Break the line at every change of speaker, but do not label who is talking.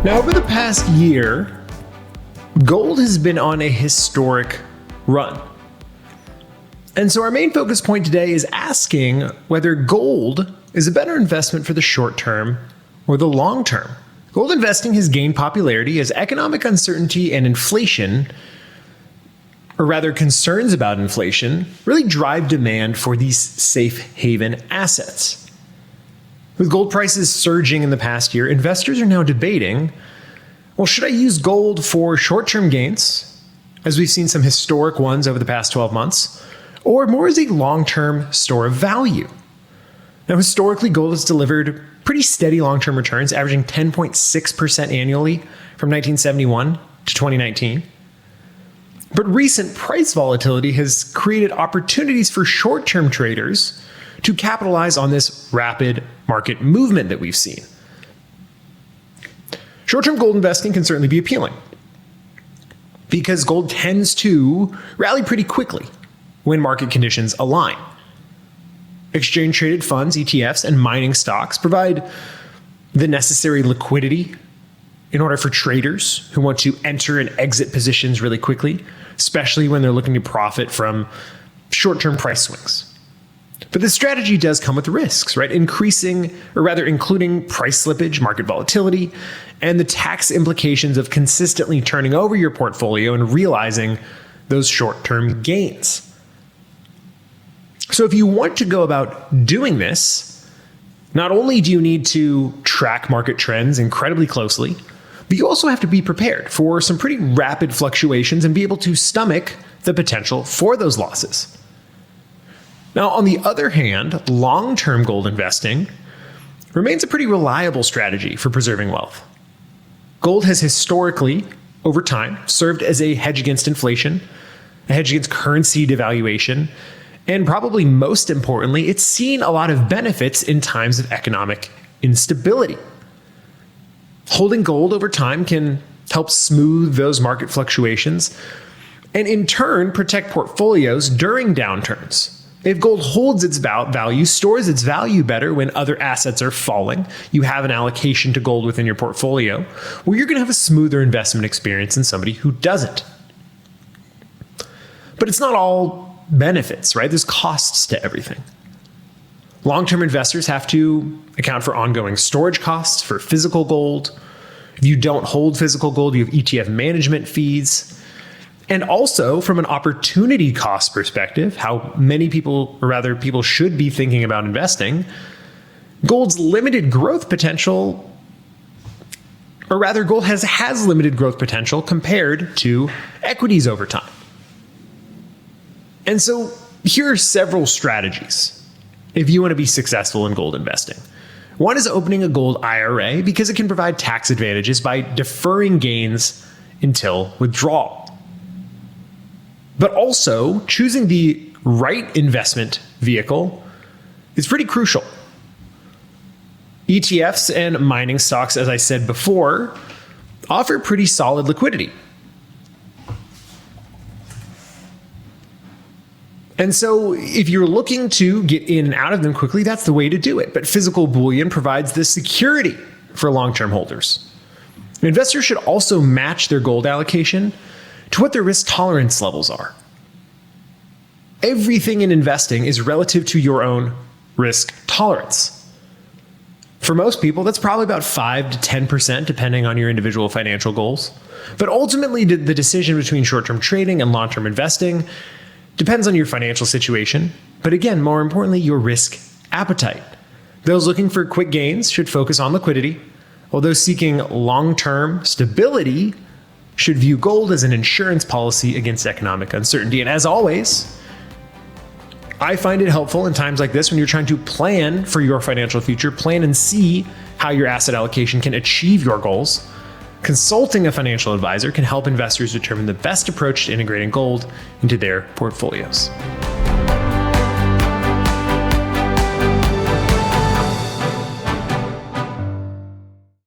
Now, over the past year, gold has been on a historic run. And so our main focus point today is asking whether gold is a better investment for the short term or the long term. Gold investing has gained popularity as economic uncertainty and inflation, or rather concerns about inflation, really drive demand for these safe haven assets. With gold prices surging in the past year, investors are now debating, well, should I use gold for short-term gains, as we've seen some historic ones over the past 12 months, or more as a long-term store of value? Now, historically, gold has delivered pretty steady long-term returns, averaging 10.6% annually from 1971 to 2019. But recent price volatility has created opportunities for short-term traders to capitalize on this rapid market movement that we've seen. Short-term gold investing can certainly be appealing because gold tends to rally pretty quickly when market conditions align. Exchange-traded funds, ETFs, and mining stocks provide the necessary liquidity in order for traders who want to enter and exit positions really quickly, especially when they're looking to profit from short-term price swings. But this strategy does come with risks, right? Including price slippage, market volatility, and the tax implications of consistently turning over your portfolio and realizing those short-term gains. So if you want to go about doing this, not only do you need to track market trends incredibly closely, but you also have to be prepared for some pretty rapid fluctuations and be able to stomach the potential for those losses. Now, on the other hand, long-term gold investing remains a pretty reliable strategy for preserving wealth. Gold has historically, over time, served as a hedge against inflation, a hedge against currency devaluation, and probably most importantly, it's seen a lot of benefits in times of economic instability. Holding gold over time can help smooth those market fluctuations and in turn protect portfolios during downturns. If gold holds its value, stores its value better when other assets are falling, you have an allocation to gold within your portfolio, well, you're going to have a smoother investment experience than somebody who doesn't. But it's not all benefits, right? There's costs to everything. Long-term investors have to account for ongoing storage costs for physical gold. If you don't hold physical gold, you have ETF management fees. And also, from an opportunity cost perspective, how many people, or rather people should be thinking about investing, gold's limited growth potential, or rather gold has limited growth potential compared to equities over time. And so here are several strategies if you want to be successful in gold investing. One is opening a gold IRA because it can provide tax advantages by deferring gains until withdrawal. But also, choosing the right investment vehicle is pretty crucial. ETFs and mining stocks, as I said before, offer pretty solid liquidity. And so if you're looking to get in and out of them quickly, that's the way to do it. But physical bullion provides the security for long-term holders. Investors should also match their gold allocation to what their risk tolerance levels are. Everything in investing is relative to your own risk tolerance. For most people, that's probably about 5 to 10%, depending on your individual financial goals. But ultimately, the decision between short-term trading and long-term investing depends on your financial situation, but again, more importantly, your risk appetite. Those looking for quick gains should focus on liquidity, while those seeking long-term stability should view gold as an insurance policy against economic uncertainty. And as always, I find it helpful in times like this when you're trying to plan for your financial future, plan and see how your asset allocation can achieve your goals. Consulting a financial advisor can help investors determine the best approach to integrating gold into their portfolios.